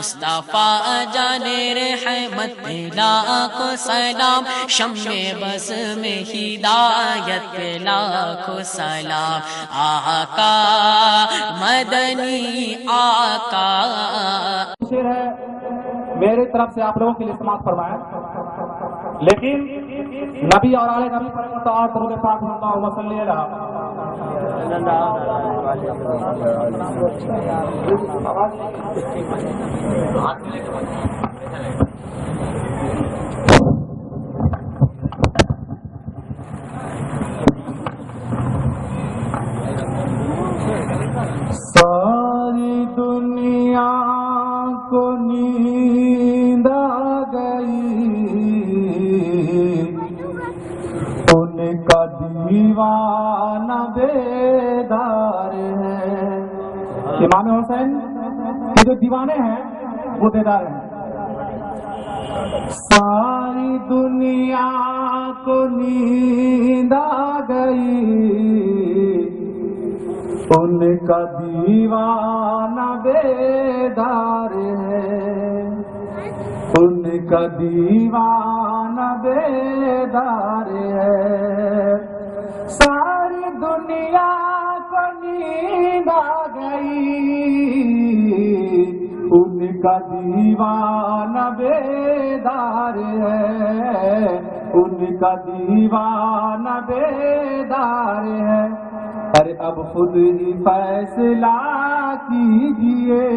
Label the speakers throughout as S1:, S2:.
S1: مصطفیٰ جانے رحمت پہ لاکھوں سلام، شمع بز میں ہدایت پہ لاکھوں سلام، آقا مدنی آقا۔
S2: شعر ہے میری طرف سے آپ لوگوں کے لیے سماعت فرمائیں، لیکن نبی اور آل نبی پر درود پاک اللہم صلی علی ساری دنیا کو نیند آ گئی، ان کا دیوانہ بیدار ہے۔ امام حسین کے جو دیوانے ہیں وہ بیدار ہیں۔ ساری دنیا کو نیند آ گئی، ان کا دیوانہ بیدار ہے، ان کا دیوانہ بیدار ہے۔ ساری دنیا کو نیند آ گئی، ان کا دیوانہ بیدار ہے، ان کا دیوانہ بیدار ہے۔ ارے اب خود ہی فیصلہ کیجئے،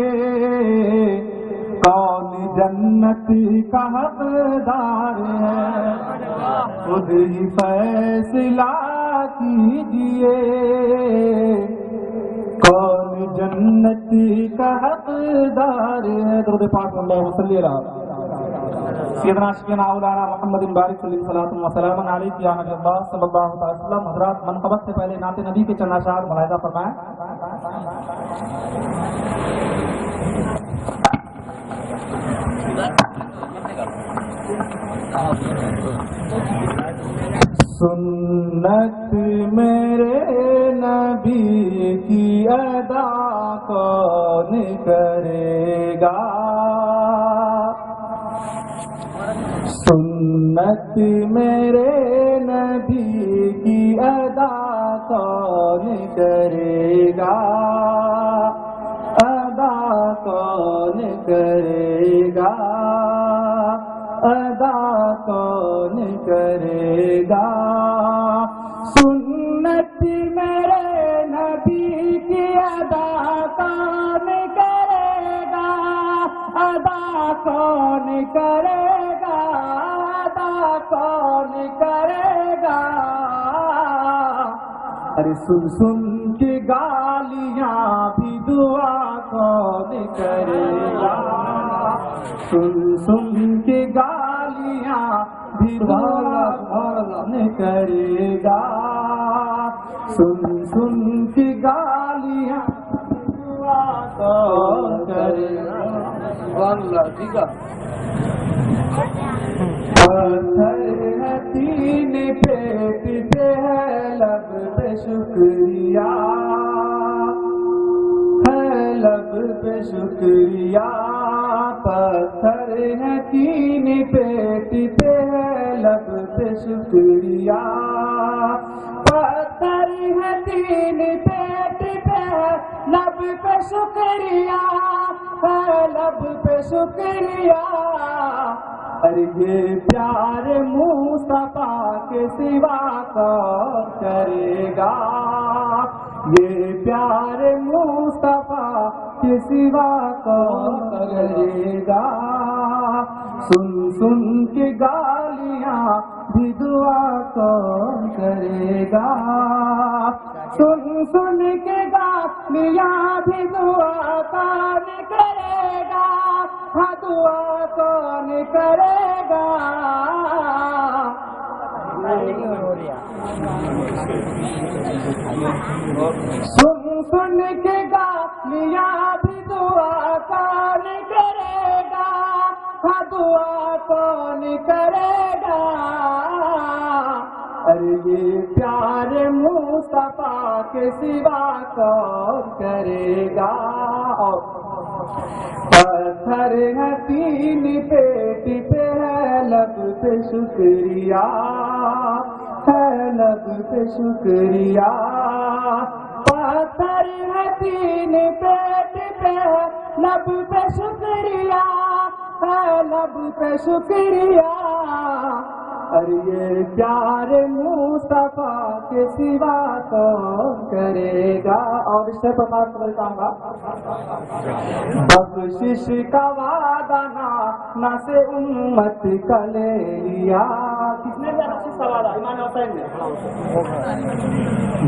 S2: کون جنت کا حقدار ہے، خود ہی فیصلہ کیجئے، کون جنت کا حقدار ہے۔ درود پاک اللہم صلی علی سیدنا شفیعنا مولانا محمد بارک صلی اللہ علیہ وسلم علیہ یا نبی اللہ صلی اللہ علیہ وسلم۔ حضرات منقبت سے پہلے نعت نبی کے چند اشعار ملاحظہ فرمائیں۔ سنت میرے نبی کی ادا کون کرے گا، سنت میرے نبی کی ادا کون کرے گا، ادا کون کرے گا، ادا کون کرے گا۔ سنت میرے نبی کی ادا کون کرے گا، ادا کون کرے گا، ادا کون کرے گا۔ ارے سن سن کے گالیاں بھی دعا کون کرے گا، سن سن کے گالیاں بھی دعا کون کرے گا، سن سن کے گالیاں دعا کون کرے گا۔ پتھر ہے تین پیٹ پہ ہے لب پہ شکریہ، ہے لب پہ شکریہ، پتھر ہے تین پیٹ پہ ہے لب پہ شکریہ، پتھر ہے تین پیٹ پہ لب پہ شکریہ، ہے لب پہ شکریہ۔ ارے یہ پیار مصطفیٰ کے سوا کون کرے گا، یہ پیار مصطفیٰ کے سوا کون کرے گا۔ سن سن کے گالیاں بھی دعا کون کرے گا، سن سن کے گالیاں بھی دعا کون کرے گا، ہاں دعا کون کرے گا۔ سن سن کے گالیاں بھی دعا کون کرے گا، ہاں دعا کون کرے گا۔ ارے یہ پیار مصطفیٰ کے سوا کون کرے گا۔ پتھر ہے تین پیٹ پہ ہے لب پہ شکریہ، ہے لب پہ شکریہ، پتھر ہے تین پیٹ پہ لب پہ شکریہ، ہے لب پہ شکریہ، اور یہ پیار مصطفیٰ کے سوا کون کرے گا؟ اور اس سے بات کرنا چاہوں گا، بخشش کا وعدہ نہ سے امت کا لے لیا، کس نے دیا بخشش کا وعدہ؟ امام حسین نے،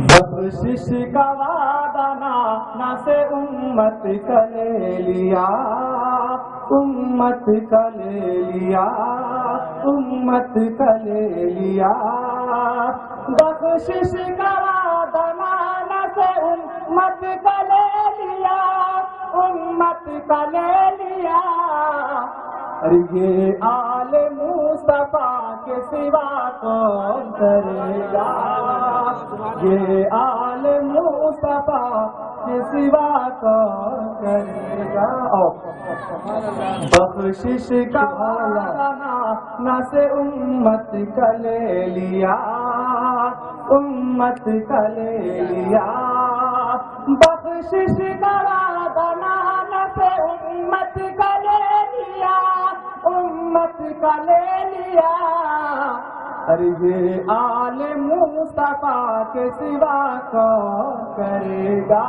S2: بخشش کا وعدہ نہ سے امت کا لے لیا، امت کا لے لیا، امت کا لے لیا، بخشش کا وعدہ نہ سے امت کا لے لیا، امت کا لے لیا، یہ آل مصطفیٰ کے سوا کون کرے گا؟ یہ آل مصطفیٰ کے سوا کون کرے گا؟ بخشش کا وعدہ نہ سے امت کا لے لیا، امت کا لے لیا، بخشش کا وعدہ نہ سے امت کا لے لیا، امت کا لے لیا، ارے یہ آل مصطفیٰ کے سوا کون کرے گا؟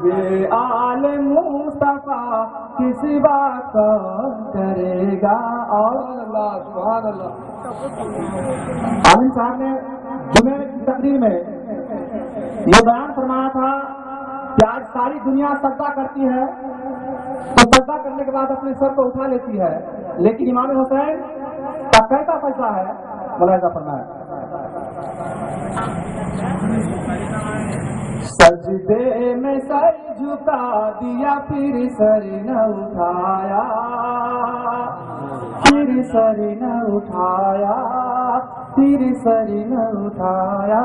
S2: یہ آل مصطفیٰ کے سوا کون کرے گا؟ اور اللہ سبحان اللہ، عالم صاحب نے جمعے کی تقریر میں یہ بیان فرمایا تھا کہ آج ساری دنیا سجدہ کرتی ہے تو سجدہ کرنے کے بعد اپنے سر کو اٹھا لیتی ہے، لیکن امام حسین کا کیسا فیصلہ ہے؟ ملاحظہ فرمایا، سجدے میں سر جھکا دیا پھر سر نہ اٹھایا، پھر سر نہ اٹھایا، پھر سر نہ اٹھایا،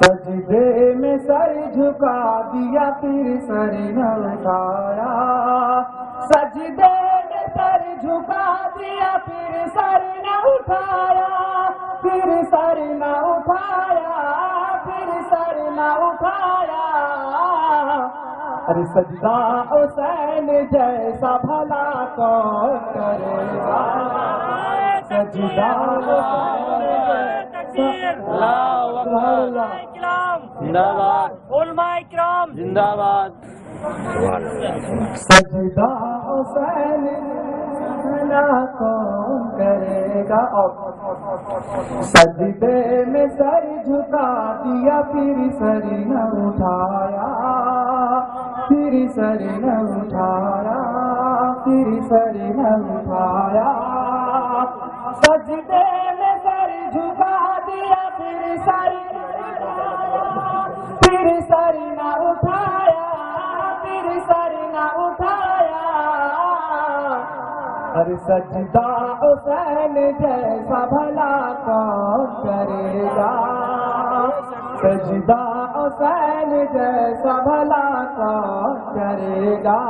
S2: سجدے میں سر جھکا دیا پھر سر نہ اٹھایا، سجدے میں سر جھکا دیا پھر سر نہ اٹھایا، پھر سر نہ اٹھایا، پھر سر نہ اٹھایا، ارے سجدہ حسین جیسا بھلا کون کرے گا؟ سجدہ
S3: زندہ باد علماء اکرام زندہ باد،
S2: سجدہ حسین بھلا کون کرے گا؟ سجدے میں سر جھکا دیا پھر سر نہ اٹھایا، پھر سر نہ اٹھایا، پھر سر نہ اٹھایا، سجدے میں سر جھکا دیا پھر سر نہ اٹھایا، پھر سر نہ اٹھایا، ارے سجدہ حسین جیسا بھلا کون کرے گا؟ سجدہ حسین جیسا بھلا کون کرے گا؟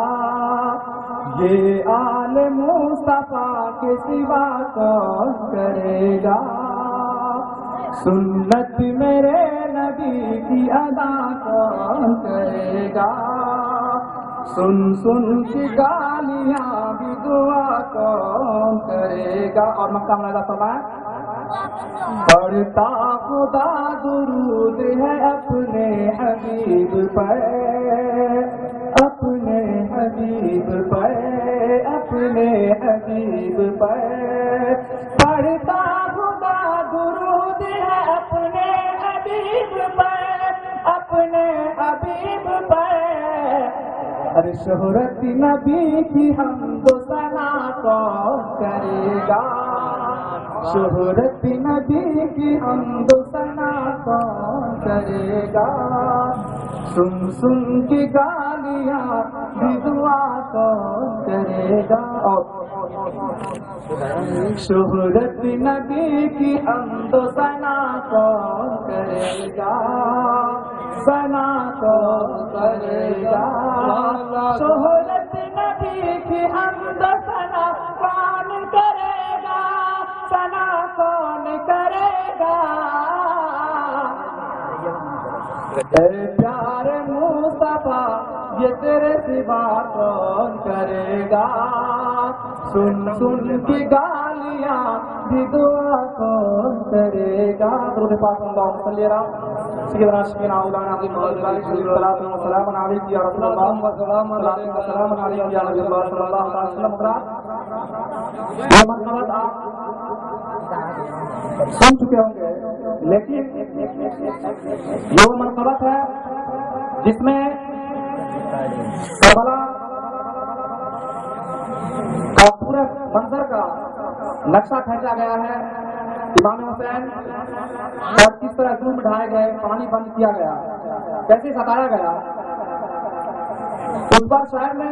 S2: یہ آل مصطفیٰ کے سوا کون کرے گا؟ سنت میرے نبی کی ادا کون کرے گا؟ سن سن کی گالیاں بھی دعا کون کرے گا؟ اور مکہ میں فرمایا، پڑھتا خدا درود ہے اپنے حبیب پر، اپنے حبیب پر، اپنے حبیب پر، پڑھتا خدا درود ہے اپنے حبیب پر، اپنے حبیب پر، ارے شہرت نبی کی حمد و ثنا کون کرے گا؟ شہرت نبی کی حمد و ثنا کون کرے گا؟ سن سن کی گالیاں بھی دعا کون کرے گا؟ شہرت نبی کی حمد و ثنا کون کرے گا؟ ثنا کون کرے گا؟ شہرت نبی کی حمد ثنا کون کرے گا، ثنا کون کرے گا، اے پیارے مصطفیٰ یہ تیرے سوا کون کرے گا، سن سن کی گالیاں بھی دعا کون کرے گا۔ درود پاک اللہم صلی علی سیدنا شفیعنا مولانا عظیم الصلاۃ والسلام علیک یا رسول اللہ والسلام علیک یا نبی اللہ صلی اللہ علیہ وسلم۔ یہ منقبت آپ سن چکے ہوں گے، لیکن یہ وہ منقبت ہے جس میں کربلا کا پورے منظر کا نقشہ کھینچا گیا ہے، امام حسین اور کس طرح ظلم ڈھائے گئے، پانی بند کیا گیا، کیسے ستایا گیا، اس پر شاعر نے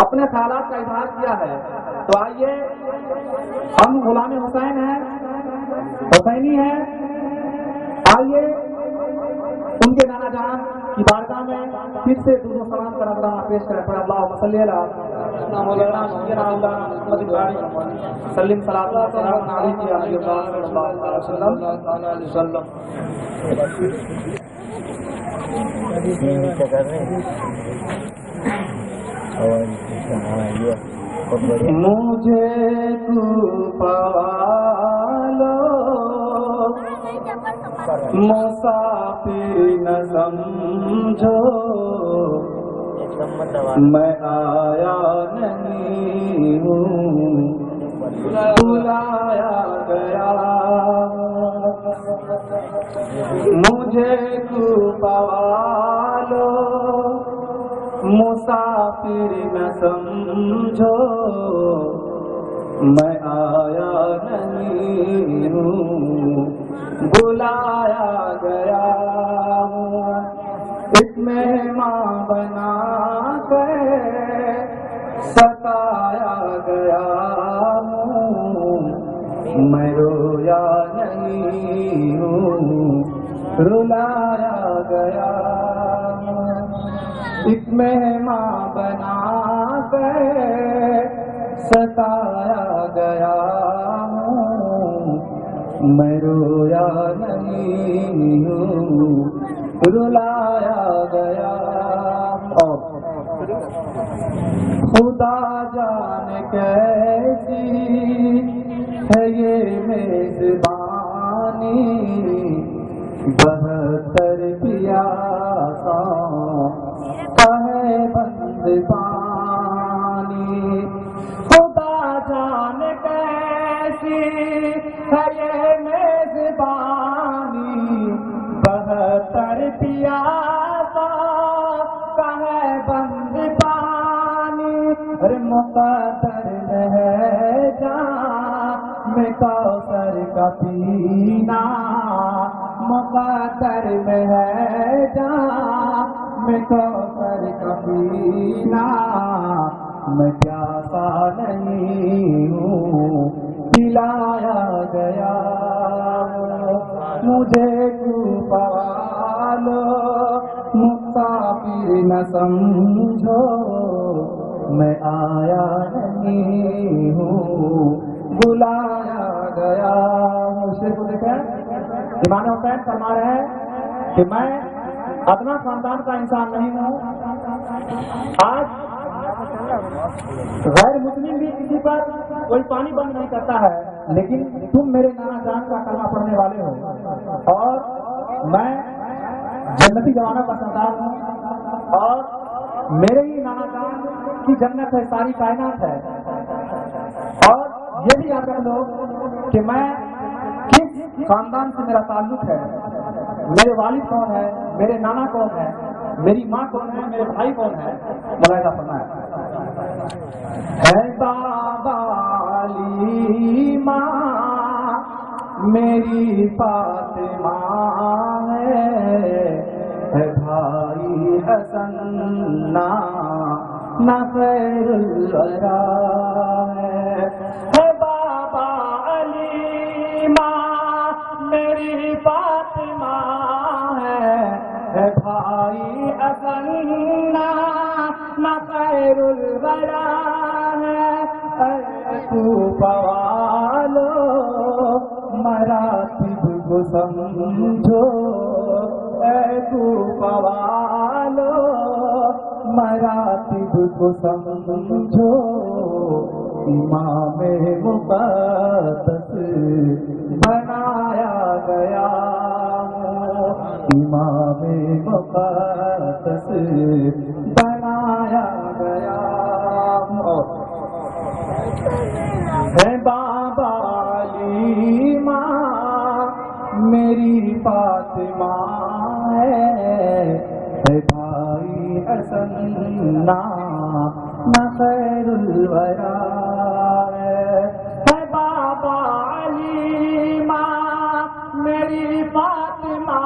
S2: اپنے خیالات کا اظہار کیا ہے۔ تو آئیے ہم غلام حسین ہیں، حسینی ہیں، آئیے ان کے نانا جان کی بارگاہ میں پھر سے درود و سلام کا نذرانہ پیش کریں۔ پر اللہم صلی علی مولانا سیدنا مولانا محمد باری سلم صلاۃ و سلام علیہ یا نبی اللہ صلی اللہ علیہ وسلم۔ مجھے تو پالو مسافر نہ سمجھو، میں آیا نہیں ہوں بلایا گیا، مجھے تو پالو مسافر نہ سمجھو، میں آیا نہیں ہوں بلایا گیا، اس مہمان بنا کے ستایا گیا ہوں، میں رویا نہیں ہوں رلایا گیا، اس مہمان بنا کے ستایا گیا ہوں، میں رویا نہیں ہوں رلایا گیا۔ اور خدا جانے کیسی ہے یہ میزبانی، بہتر پیاسوں کا ہے بند پانی، خدا جانے کیسی ہے یہ میزبانی، بہتر پیاسا کا ہے بند پانی، ارے مقدر میں ہے جان میں کوثر کا پینا، مقدر میں ہے جان میں کوثر کا پینا، میں پیاسا نہیں ہوں پلایا گیا، مجھے تو پالو مسافر نہ سمجھو، میں آیا نہیں ہوں بلایا گیا۔ شیخ کو دیکھیں، امام حسین فرما رہے ہیں کہ میں اپنا خاندان کا انسان نہیں ہوں، آج غیر مسلم بھی کسی پر کوئی پانی بند نہیں کرتا ہے، لیکن تم میرے نانا جان کا کلمہ پڑھنے والے ہو، اور میں جنتی جوانوں کا سردار ہوں، اور میرے ہی نانا جان کی جنت ہے، ساری کائنات ہے، اور یہ بھی یاد رکھ لو کہ میں کس خاندان سے میرا تعلق ہے، میرے والد کون ہے، میرے نانا کون ہے، میری ماں کون ہے، میرے بھائی کون ہے۔ ملاحظہ فرمائیں، ہے بابا علی ماں میری فاطمہ ہے بھائی حسن نہ خیر الورا ہے بابا علی ماں میری فاطمہ ہے بھائی حسن نہ خیر الورا ہے، اے کوفہ والو مراتب کو سمجھو، اے کوفہ والو مراتب کو سمجھو، امام مقدس بنایا گیا، امام مقدس بنایا گیا۔ ہے بابا علی ماں میری فاطمہ ہے بھائی حسن نہ خیر الورا ہے بابا علی ماں میری فاطمہ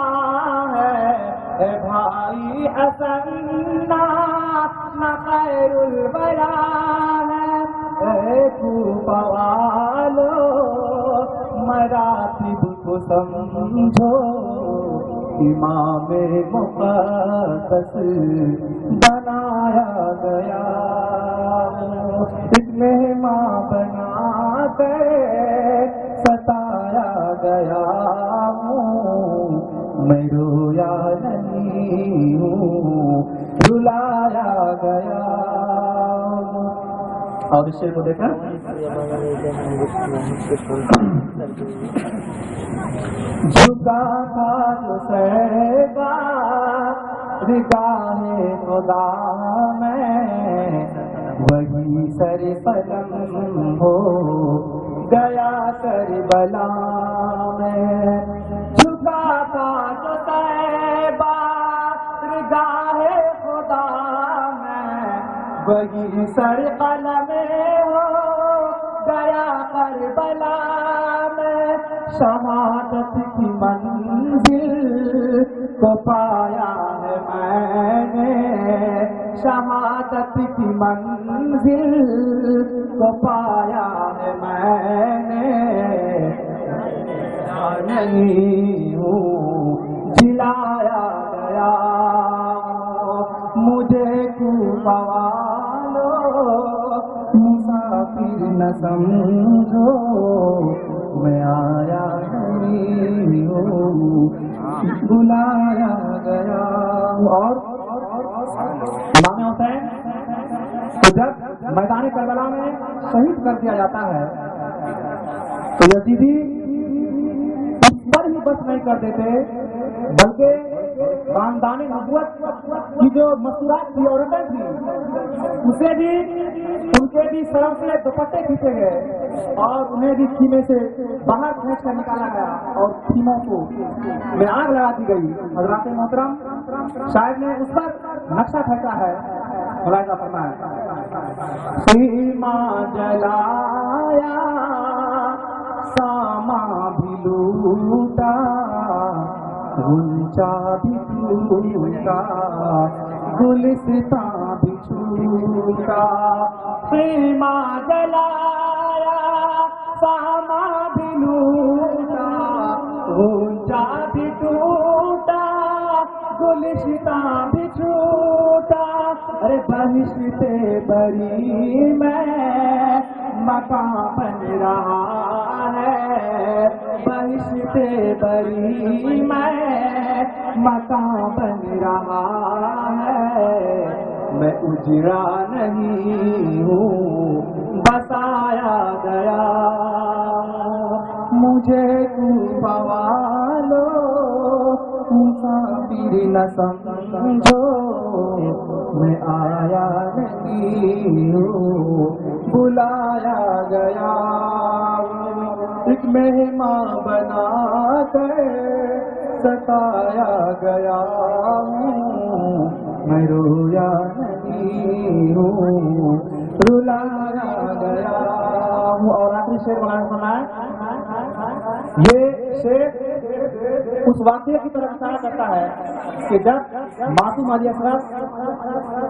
S2: ہے بھائی حسن نہ خیر الورا ہے، اے کوفہ والو مراتب کو سمجھو، امام مقدس بنایا گیا، ایک مہمان بنا کر ستایا گیا ہوں، میں رویا نہیں ہوں رلایا گیا۔ اور اس شعر کو دیکھا جھکا تھا جو سیدا نگاہ خدا میں، وہی سر قلم ہو گیا کربلا میں، جھکا تھا جو سیدا نگاہ خدا میں، وہی سر قلم ہو گیا کربلا میں، شہادت کی منزل کو پایا ہے میں نے، شہادت کی منزل کو پایا ہے میں نے، نہیں ہوں جلایا گیا، مجھے کوفہ والو مسافر نہ سمجھو، میں آیا نہیں ہوں بلایا گیا۔ اور امام حسین تو جب میدان کربلا میں شہید کر دیا جاتا ہے تو یزیدی اس پر ہی بس نہیں کر دیتے، بلکہ خاندان نبوت کی جو مستورات کی عورتیں تھیں اسے بھی ان کے بھی سروں سے دوپٹے کھینچے گئے اور انہیں بھی خیمے سے باہر کھینچ کر نکالا گیا اور خیموں کو میں آگ لگا دی گئی۔ حضرات محترم شاعر نے اس پر نقشہ کھینچا ہے، ملاحظہ فرمایا، خیمہ جلایا ساما بھی لوٹا غنچہ بھی ٹوٹا گلستاں بھی چھوٹا، خیمہ جلایا ساما بھی لوٹا غنچہ بھی ٹوٹا گلستاں بھی چھوٹا، ارے بہشت بری میں مکان بن رہا ہے، بہشت بری میں مکان بن رہا ہے، میں اجڑا نہیں ہوں بسایا گیا، مجھے کوفہ والو مسافر نہ سمجھو، میں آیا نہیں ہوں بلایا گیا، ایک مہمان بنا کر ستایا گیا ہوں، میں رویا نہیں ہوں رلایا گیا ہوں۔ اور آخری شعر بنانا ہے، یہ شعر اس واقعے کی طرف اشارہ کرتا ہے کہ جب معصوم علی اصغر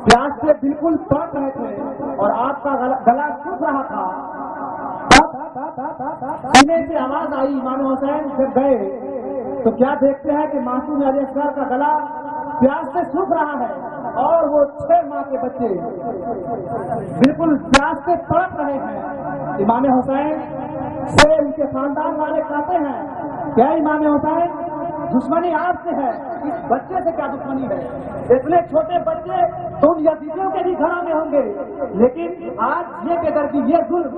S2: پیاس سے بالکل تڑپ رہے تھے اور آپ کا گلا سوکھ رہا تھا، تب سینے سے آواز آئی امام حسین جب گئے تو کیا دیکھتے ہیں کہ معصوم علی اصغر کا گلا پیاس سے سوکھ رہا ہے، اور وہ 6 ماہ کے بچے بالکل پیاس سے تڑپ رہے ہیں. امام حسین سے ان کے خاندان والے کہتے ہیں کیا امام حسین دشمنی آپ سے ہے, اس بچے سے کیا دشمنی ہے؟ اتنے چھوٹے بچے تو ان یزیدیوں کے بھی گھروں میں ہوں گے, لیکن آج یہ بے دردی, یہ ظلم,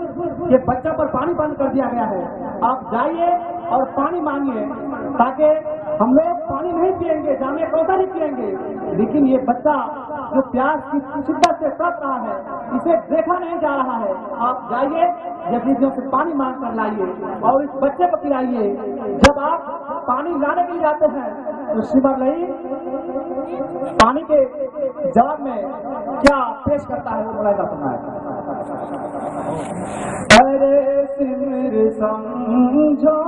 S2: یہ بچہ پر پانی بند کر دیا گیا ہے. آپ جائیے اور پانی مانگیے تاکہ ہم لوگ پانی نہیں پئیں گے, جامع کوثر نہیں پئیں گے, لیکن یہ بچہ جو پیاس کی شدت سے تڑپ رہا ہے اسے دیکھا نہیں جا رہا ہے. آپ جائیے یزیدیوں سے پانی مانگ کر لائیے اور اس بچے کو پلائیے. جب آپ پانی لانے کے لیے جاتے ہیں تو سمر نہیں پانی کے جواب میں کیا پیش کرتا ہے وہ ملاحظہ کرنا ہے. ارے سمر سمجھو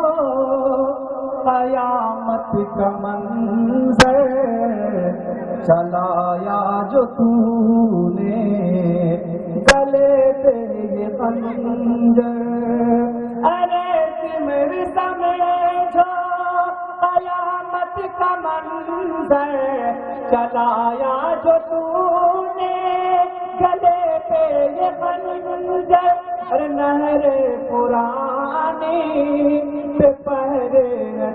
S2: قیامت کا منظر چلایا جو تو نے گلے پہ یہ خنجر. ارے سمر سمجھو قیامت کا منظر چلایا جو تو نے گلے پہ یہ خنجر. ارے نہر پرانی پہ پہرے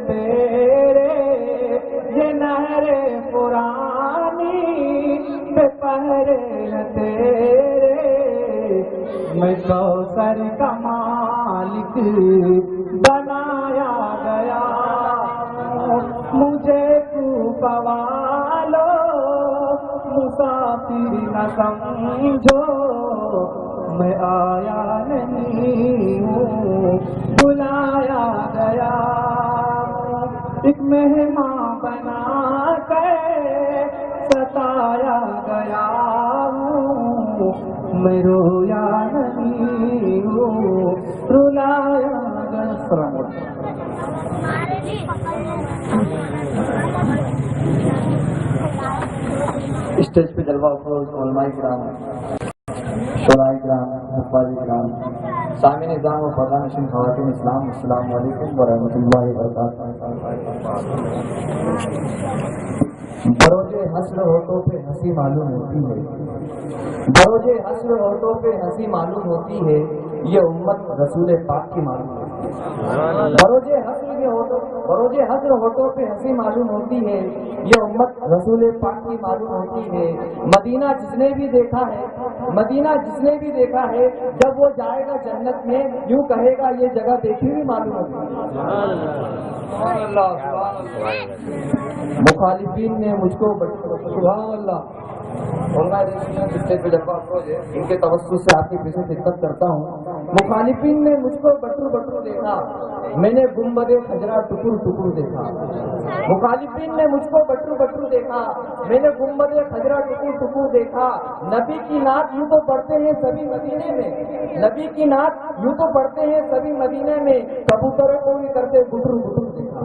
S2: تیرے, یہ نہر پرانی پہ پہرے تیرے, میں کوثر کا مالک بنایا گیا, مجھے کوفہ والو مسافر نہ سمجھو, میں آیا نہیں ہوں بلایا گیا. ایک مہمان بنا کر ستایا گیا ہوں, میں رویا نہیں ہوں رلایا گیا. السلام علیکم.
S4: اسٹیج پہ جلوہ افروز علماء کرام, شعراء کرام, حفاظ کرام, سامعین نظام و پردہ نشین خواتین اسلام, السلام علیکم ورحمۃ اللہ وبرکاتہ. بروز حسر ہوٹوں پہ ہنسی معلوم ہوتی ہے, بروز حسر ہوٹوں پہ ہنسی معلوم ہوتی ہے, یہ امت رسول پاک کی معلوم ہوتی ہے. بروز حسر ہوٹوں پہ ہنسی معلوم ہوتی ہے, یہ امت رسول پاک کی معلوم ہوتی ہے. مدینہ جس نے بھی دیکھا ہے, مدینہ جس نے بھی دیکھا ہے, جب وہ جائے گا جنت میں یوں کہے گا یہ جگہ دیکھی بھی معلوم ہوتی ہے. مخالفین نے مجھ کو سبحان اللہ ان کے توسط سے آپ کے پیچھے خدمت کرتا ہوں. مخالفین نے مجھ کو بٹر بٹر دیکھا, میں نے گنبد خجرہ ٹکر ٹکر دیکھا. مخالفین نے مجھ کو بٹر بٹر دیکھا, میں نے گنبد خجرہ ٹکر ٹکر دیکھا. نبی کی نعت یوں تو پڑھتے ہیں سبھی مدینے میں, نبی کی نعت یوں تو پڑھتے ہیں سبھی مدینے میں, کبوتروں کو بھی کرتے بٹر بٹر دیکھا.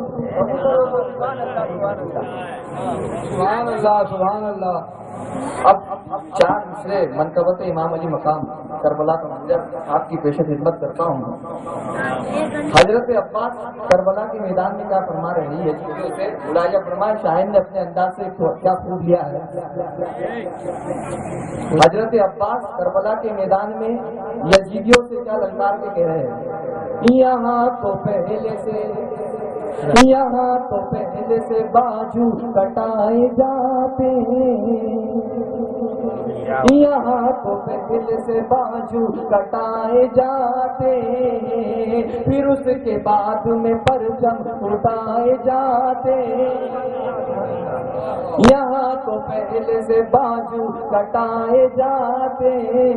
S4: سبحان اللہ سبحان اللہ. اب 4 مصرے منقبت امام علی مقام کربلا کا منظر آپ کی پیش خدمت کرتا ہوں. حضرت عباس کربلا کے میدان میں کیا فرما رہی ہے, اسے ملاحظہ فرمائے. شاہین نے اپنے انداز سے کیا خوب لیا ہے. حضرت عباس کربلا کے میدان میں یزیدیوں سے کیا للکار کے کہہ رہے ہیں. یہاں تو پہلے سے باجو کٹائے جاتے ہیں, یہاں تو پہلے سے باجو کٹائے جاتے ہیں, پھر اس کے بعد میں پرچم اٹھائے جاتے ہیں. یہاں تو پہلے سے باجو کٹائے جاتے ہیں.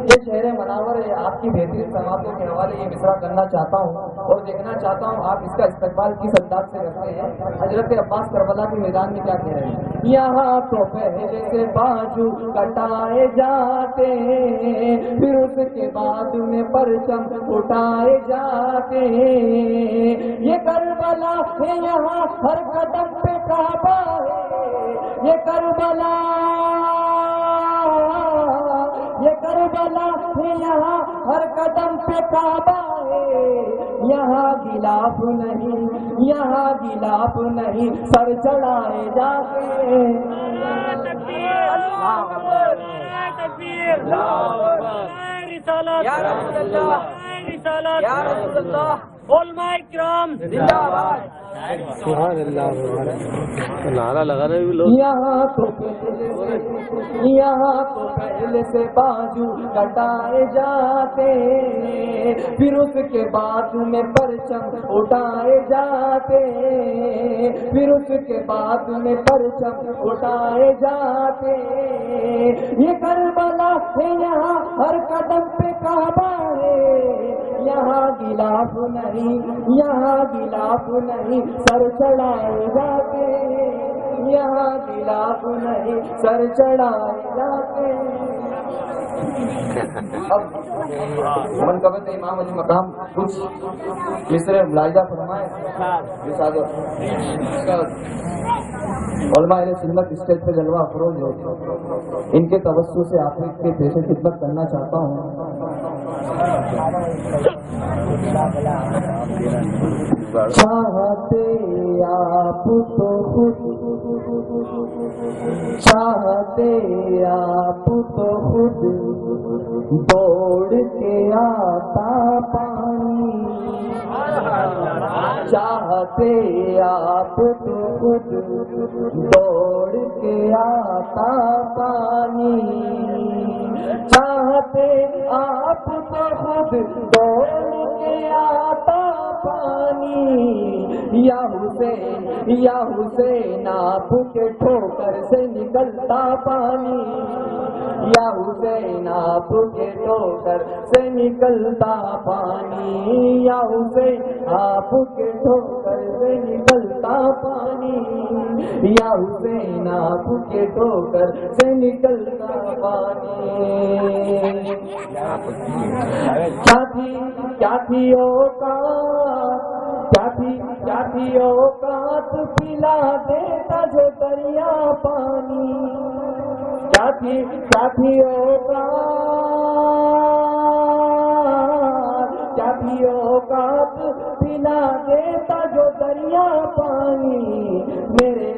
S4: یہ شہر مناور ہے, آپ کی بہترین سماعتوں کے حوالے یہ مصرع کرنا چاہتا ہوں اور دیکھنا چاہتا ہوں آپ اس کا استقبال کس انداز سے کرتے ہیں. حضرت عباس کربلا کے میدان میں کیا کہہ رہے ہیں. یہاں تو پہلے سے باجو کٹائے جاتے ہیں, پھر اس کے بعد میں پرچم اٹھائے جاتے ہیں. یہ کربلا ہے یہاں ہر قدم پہ کعبہ ہے, یہ کربلا ہے یہاں ہر قدم پہ کعبہ ہے. یہاں غلاف نہیں, یہاں غلاف نہیں, سر چڑھائے جاتے ہیں.
S3: تکبیر، رسالت یا رسول اللہ، رسالت یا رسول اللہ، علماء کرام زندہ باد۔
S5: سبحان اللہ، نعرہ لگا رہے ہیں لوگ۔
S4: یہاں تو پہلے سے بازو کٹائے جاتے، پھر اس کے بعد میں پرچم اٹھائے جاتے، پھر اس کے بعد میں پرچم اٹھائے جاتے۔ یہ کربلا ہے یہاں ہر قدم پہ کعبہ ہے، یہاں غلاف نہیں، یہاں غلاف نہیں، سر چڑھائے جاتے، یہاں غلاف نہیں، سر چڑھائے جاتے۔ اب منقبت امام علی مقام کچھ مصر ملاحظہ فرمائے۔ علماء اہل سنت اسٹیج پہ جلوہ افروز ہے، ان کے توسط سے آپ کے پیش خدمت کرنا چاہتا ہوں۔ چاہتے آپ تو خود، چاہتے آپ تو خود دوڑ کے آتا پانی، چاہتے آپ تو خود دوڑ کے آتا پانی، چاہتے آپ تو خود دوڑ کے آتا پانی، یا حسین آپ کے ٹھوکر سے نکلتا پانی، یا حسین آپ کے ٹھوکر سے نکلتا پانی، یا حسین آپ کے ٹھوکر سے نکلتا پانی، یا حسین آپ کے ٹھوکر سے نکلتا پانی۔ کیا تھی اوقات پلا دیتا جو دریا پانی، کیا تھی اوقات پلا دیتا جو دریا پانی۔ میرے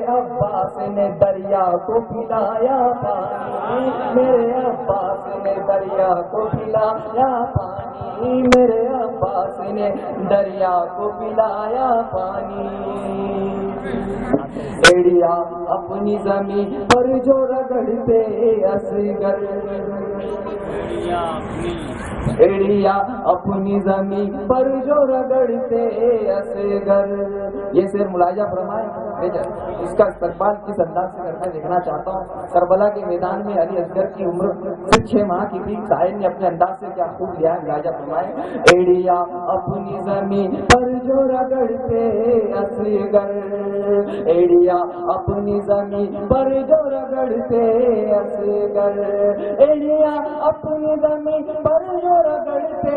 S4: عباس نے دریا کو پلایا پانی، میرے عباس نے دریا کو پلایا پانی، میرے عباس نے دریا کو پلایا پانی۔ ایڑیا اپنی زمین پر جو رگڑتے اصغر، ایڑیا اپنی زمین پر جو رگڑتے اصغر۔ یہ صرف ملاحظہ فرمائے، اس کا استقبال کس انداز سے کرنا دیکھنا چاہتا ہوں۔ کربلا کے میدان میں علی اصغر کی عمر صرف 6 ماہ کی تھی، سائن نے اپنے انداز سے کیا خوب لیا ہے، ملاحظہ فرمائے۔ ایڑیا اپنی زمین پر جو رگڑتے اصغر، ایڑیا اپنی زمین پر جو رگڑتے اصغر، ایڑیا اپنی زمین پر جو رگڑتے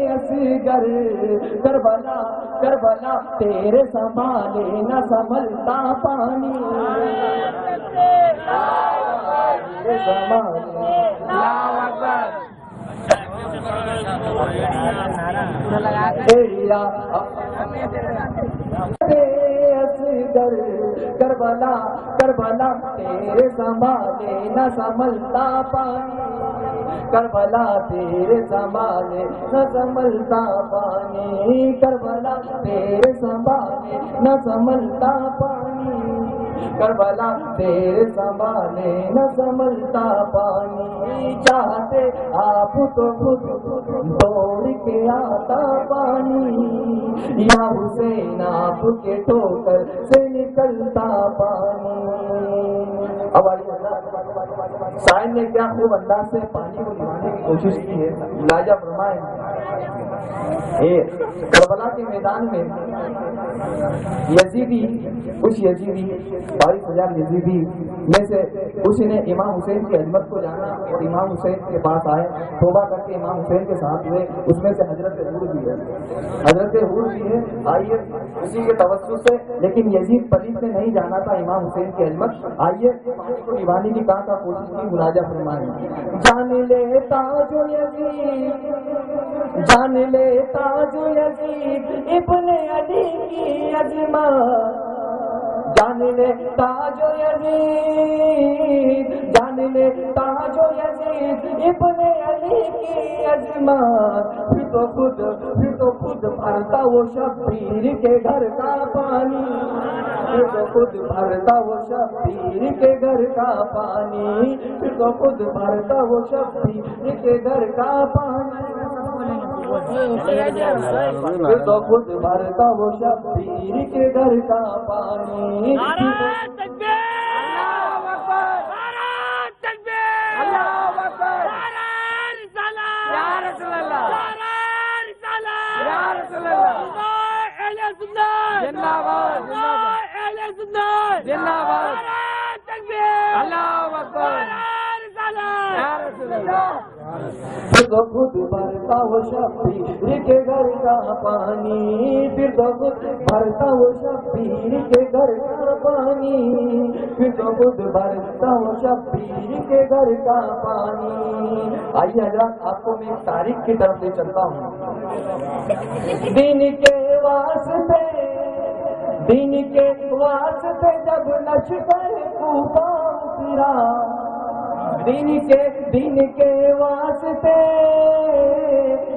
S4: اصغر۔ کربلا تیرے سنبھالے نہ سنبھلتا پانی، تیرے سنبھالے ایڑیا اصغر، کربلا تیرے سنبھالے نہ سنبھلتا پانی، کربلا تیرے سنبھالے نہ سنبھلتا پانی، کربلا تیرے سنبھالے نہ سنبھلتا پانی، کربلا تیرے سنبھالے نہ سنبھلتا پانی۔ چاہتے آپ تو خود دوڑ کے آتا پانی، یا حسین آپ کے ٹھوکر سے نکلتا پانی۔ اب آئیے سائن نے کیا خوب انداز سے پانی کو نبھانے کی کوشش کی ہے، ملاحظہ فرمائیں۔ کربلا کے میدان میں یزیدی، کچھ یزیدی 22,000 یزیدی میں سے کچھ نے امام حسین کی عظمت کو جانا اور امام حسین کے پاس آئے، توبہ کر کے امام حسین کے ساتھ ہوئے۔ اس میں سے حضرت حور بھی ہے، حضرت حور بھی ہے، آئیے اسی کے توسط سے۔ لیکن یزید پلیت نے نہیں جانا تھا امام حسین کی عظمت، آئیے پانی کو نبھانے کی کہاں کا کوشش کی، ملاحظہ فرمائیں۔ جان لیتا جو یزید، جان لیتا جو یزید ابن علی کی عظمت، جان لے تاج و یزید، جان لے تاج و یزید ابن علی کی عظمت، پھر تو خود بھرتا وہ شبیر کے گھر کا پانی، پھر تو خود بھرتا وہ شبیر کے گھر کا پانی، پھر تو خود بھرتا وہ شبیر کے گھر کا پانی، پھر تو خود بھرتا وہ شبیر کے گھر کا پانی۔ پھر تو خود بھرتا وہ شبیر کے گھر کا پانی، پھر تو خود بھرتا وہ شبیر کے گھر کا پانی، پھر تو خود بھرتا وہ شبیر کے گھر کا پانی۔ آئیے حضرات آپ کو میں ایک تاریخ کی طرف لے چلتا ہوں۔ دین کے واسطے، دین کے واسطے جب لشکر کوفہ اترا، دین کے واسطے،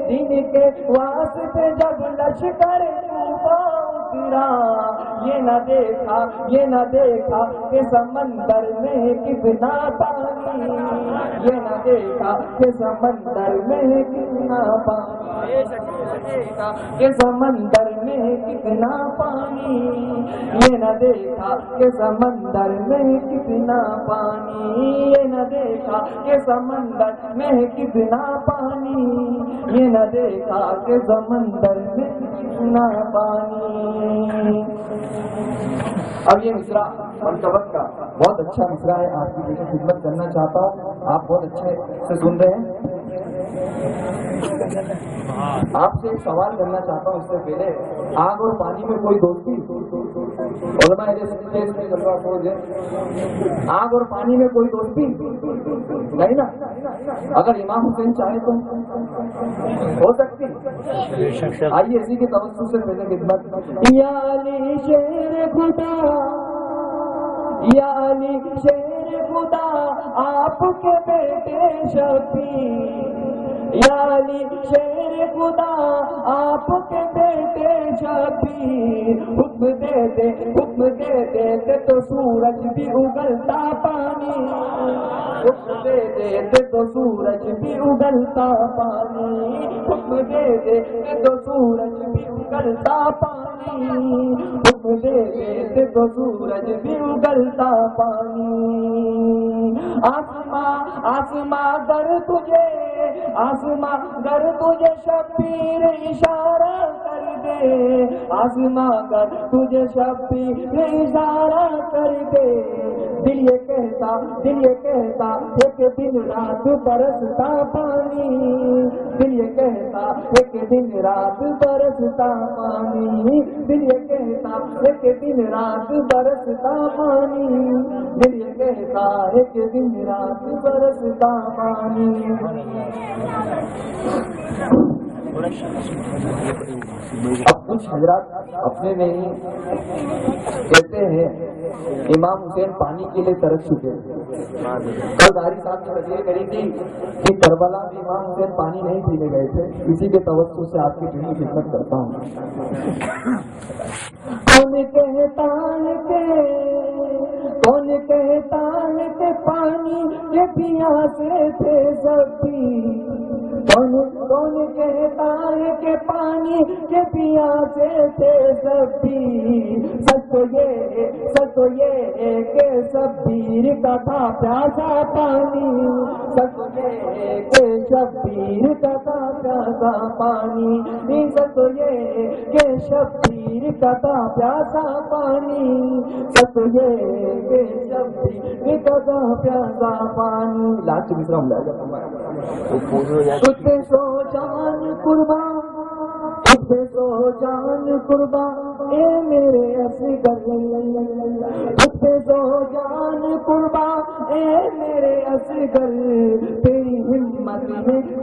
S4: دین کے واسطے جب لشکر کوفہ اترا، یہ نہ دیکھا کہ سمندر میں کتنا پانی، یہ نہ دیکھا کہ سمندر میں کتنا پانی، کہ سمندر میں کتنا پانی، یہ نہ دیکھا کہ سمندر میں کتنا پانی، یہ نہ دیکھا کہ سمندر میں کتنا پانی، یہ نہ دیکھا کہ سمندر میں کتنا پانی۔ اب یہ مصرع مرتبت کا بہت اچھا مصرع ہے، آپ کی دیکھیں خدمت کرنا چاہتا ہوں، آپ بہت اچھے سے سن رہے ہیں۔ آپ سے ایک سوال کرنا چاہتا ہوں اس سے پہلے، آگ اور پانی میں کوئی دوستی؟ علماء آگ اور پانی میں کوئی دوستی نہیں نا؟ اگر امام حسین چاہے تو ہو سکتی۔ آئیے اسی کے توسط سے پہلے خدمت، یا علی شیر خدا، یا علی شیر خدا آپ کے بیٹے شفیع، یا علی شیر خدا آپ کے بیٹے شفیع، حکم دے دیتے تو سورج بھی اگلتا پانی، حکم دے دیتے تو سورج بھی اگلتا پانی، حکم دے دیتے تو سورج بھی اگلتا پانی، حکم دے دیتے تو سورج بھی اگلتا پانی۔ آسماں گر تجھے شبیر اشارہ کر دے، آسماں گر تجھے شبیر اشارہ کر دے، دل یہ کہتا ایک دن رات برستا پانی، دل یہ کہتا ایک دن رات برستا پانی، دل یہ کہتا ایک دن رات برستا پانی، دل یہ کہتا ایک دن رات برستا پانی۔ اب کچھ حضرات اپنے میں ہی کہتے ہیں امام حسین پانی کے لیے ترس چکے۔ کل داری صاحب نے وضاحت کری تھی کہ کربلا میں امام حسین پانی نہیں پینے گئے تھے، اسی کے توسط سے آپ کی دینی خدمت کرتا ہوں۔ کون کہتا ہے کہ پانی کے پیاسے تھے سبھی، کون کہتا ہے کہ پانی کے پیاسے تھے سبھی، سچ تو یہ کہ شبیر کا تھا پیاسا پانی، سچ تو یہ کہ شبیر کا تھا پیاسا پانی، سچ تو یہ کہ شبیر کا تھا پیاسا پانی، سچ تو یہ کہ شبیر کا تھا پیاسا پانی۔ لاچ مصرا ملا تجھ پہ سو جان قربان، تجھ پہ سو جان قربان اے میرے اصغر، تجھ پہ سو جان قربان اے میرے اصغر، تیری ہمت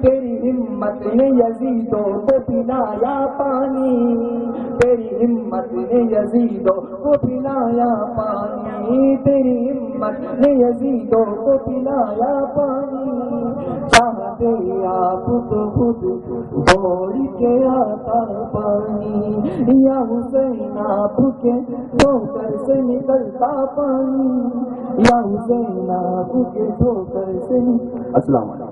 S4: تیری ہمت نے یزیدوں کو پلایا پانی، تیری ہمت نے یزیدوں کو پلایا پانی، تیری ہمت نے یزیدوں کو پلایا پانی، چاہتے آپ تو خود دوڑ کے آتا پانی، یا حسین آپ کے ٹھوکر سے نکلتا پانی، یا حسین آپ کے ٹھوکر سے السلام علیکم۔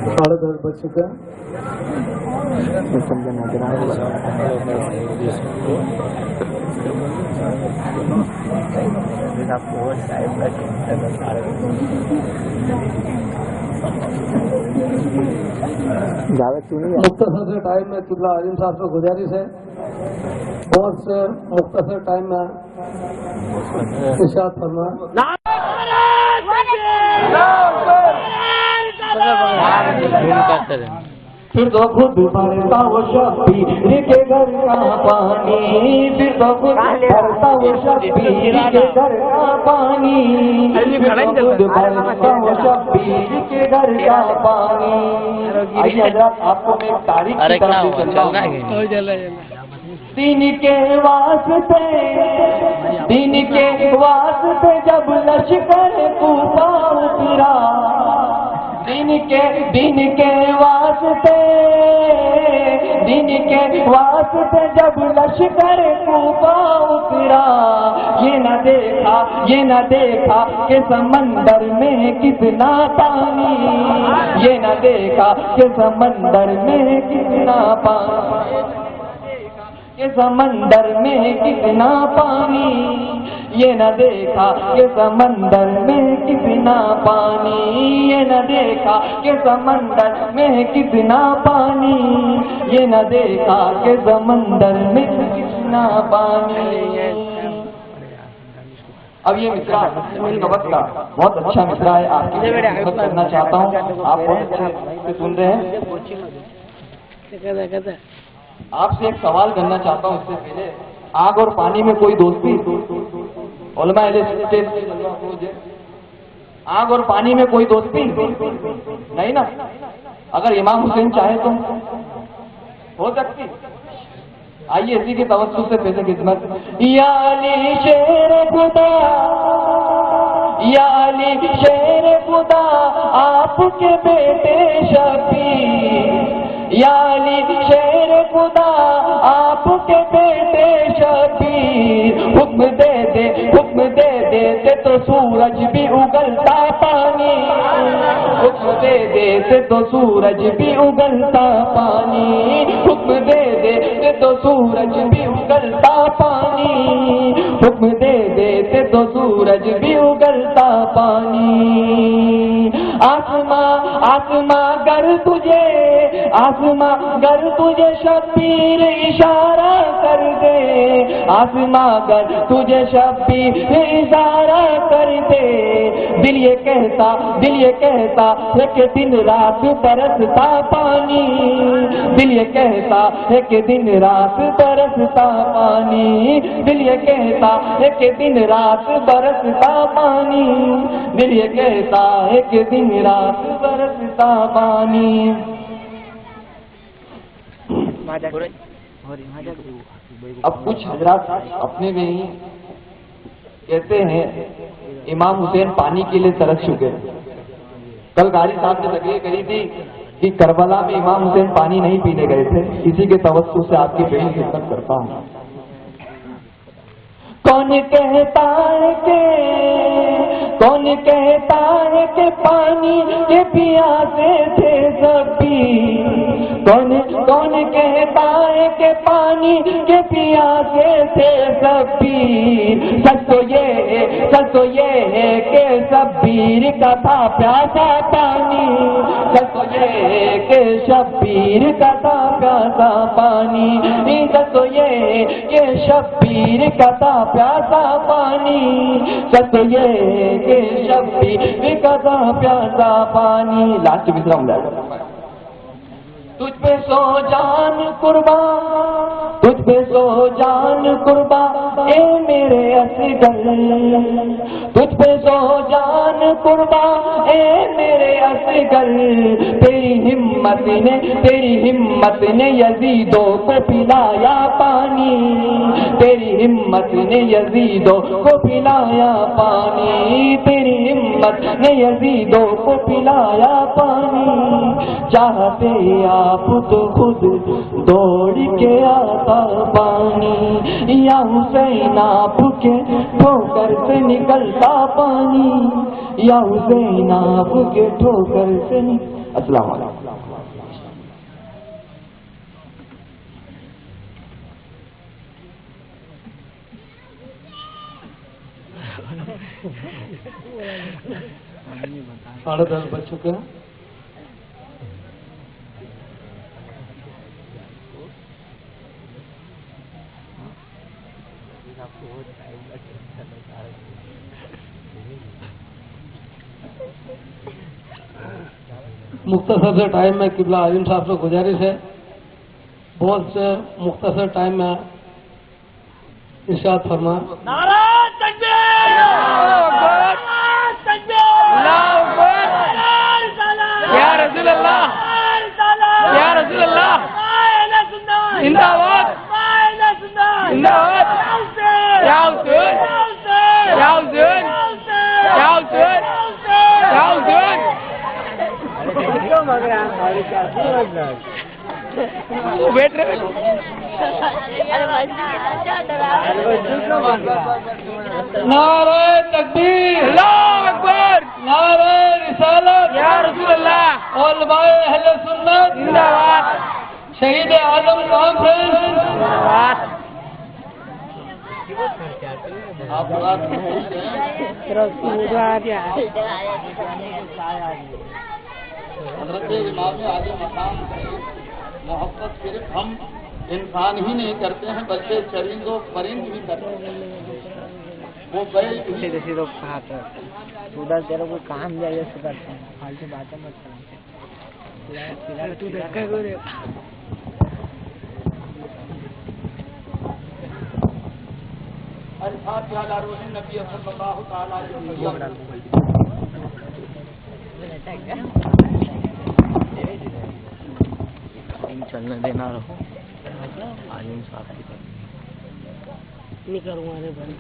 S5: ساڑھے 10 بج چکا
S6: مختصر سے ٹائم میں قبلہ عالم صاحب کو گزارش ہے بہت سے مختصر ٹائم میں ارشاد فرمائیں۔
S4: پھر تو خود بھرتا وہ شبیر کے گھر کا پانی، پھر تو خود بھرتا وہ شبیر کے گھر کا پانی، خود بھرتا وہ شبیر کے گھر کا پانی۔ آئیے حضرات آپ کو میں ایک تاریخ کی طرف چلتا ہوں۔ دین کے واسطے، دین کے واسطے جب لشکر کوفہ اترا، دین کے واسطے، دین کے واسطے جب لشکر کوفہ اترا، یہ نہ دیکھا کہ سمندر میں کتنا پانی، یہ نہ دیکھا کہ سمندر میں کتنا پانی، کہ سمندر میں کتنا پانی، یہ نہ دیکھا کہ سمندر میں کتنا پانی، یہ نہ دیکھا کہ سمندر میں کتنا پانی، یہ نہ دیکھا کہ سمندر میں کتنا پانی۔ اب یہ مصرع وقت کا بہت اچھا مصرع ہے، آپ کی خدمت کرنا چاہتا ہوں، آپ بہت اچھے سے سن رہے ہیں۔ آپ سے ایک سوال کرنا چاہتا ہوں اس سے پہلے، آگ اور پانی میں کوئی دوستی؟ علماء آگ اور پانی میں کوئی دوستی نہیں نا؟ اگر امام حسین چاہے تو ہو سکتی۔ آئیے اسی کے توسط سے پہلے خدمت، یا علی شیر خدا، یا علی شیر خدا آپ کے بیٹے شبیر، یا علی شیر خدا آپ کے بیٹے شبیر، حکم دے دے حکم دے دیتے تو سورج بھی اگلتا پانی، حکم دے دیتے تو سورج بھی اگلتا پانی، حکم دے دیتے تو سورج بھی اگلتا پانی، حکم دے دیتے تو سورج بھی اگلتا پانی۔ آسماں گر تجھے، آسماں گر تجھے شبیر اشارہ کر دے، آسماں گر تجھے شبیر اشارہ کر دے، دل یہ کہتا ہے کہ دن رات برستا پانی، دل یہ کہتا ہے کہ دن رات برستا پانی، دل یہ کہتا ہے کہ دن رات برستا پانی، دل یہ کہتا ہے کہ دن رات برستا پانی۔ اب کچھ حضرات اپنے میں ہی کہتے ہیں امام حسین پانی کے لیے ترس چکے۔ کل قاری صاحب نے تقریر کری تھی کہ کربلا میں امام حسین پانی نہیں پینے گئے تھے، اسی کے توسط سے آپ کی پہلی خدمت کرتا ہوں۔ کون کہتا ہے کہ پانی کے پیاسے تھے سبھی، کون کہتا ہے کہ پانی کے پیاسے تھے سبھی، سچ تو یہ ہے کہ شبیر کا تھا پیاسا پانی، سچ تو یہ ہے کہ شبیر کا تھا پیاسا پانی، سچ تو یہ ہے کہ شبیر کا تھا پیاسا پانی، سچ تو یہ ہے کہ شبیر کا تھا پیاسا پانی۔ لاسٹ مصرع تجھ پہ سو جان قربان، تجھ پہ سو جان قربان اے میرے اصغر، تجھ پہ سو جان قربان اے میرے اصغر، تیری ہمت نے یزیدوں کو پلایا پانی، تیری ہمت نے یزیدوں کو پلایا پانی، تیری ہمت نے یزیدوں کو پلایا پانی، چاہتے آپ تو خود دوڑ کے آتا پانی، یا حسین آپ کے ٹھوکر سے نکلتا پانی، یا حسین آپ کے ٹھوکر سے السلام علیکم۔
S6: ساڑھے 10 بج چکے ہیں۔ مختصر سے ٹائم میں قبلہ عالم صاحب سے گزارش ہے بہت سے مختصر ٹائم میں ارشاد فرما۔
S3: نعرہ تکبیر! اللہ اکبر! یا رسول اللہ! یا رسول اللہ! زندہ باد! زندہ باد! یا حسین! یا حسین! یا حسین! یا حسین! بیٹھ رہے
S6: نعرہ تکبیر!
S3: اللہ اکبر!
S6: نعرہ رسالت!
S3: یا رسول اللہ!
S6: علماء اہل سنت!
S3: زندہ باد!
S6: شہید اعظم کانفرنس!
S3: زندہ باد!
S7: حضرت امام اعلی مقام محبت صرف ہم انسان ہی نہیں کرتے ہیں بلکہ چرند و پرند بھی کرتے ہیں۔ وہ بیل
S8: جیسے لوگ کہا تھا سودھا تیرا کوئی کام جائے سدھرتے ہیں، فالتو باتیں مت کرنا۔ تو دھکا کرے
S7: الفاتحہ علی روح النبی صلی اللہ تعالی علیہ وسلم۔
S8: چلنے دینا رہو عالم صاحب کی بات نہیں کروں گا بھائی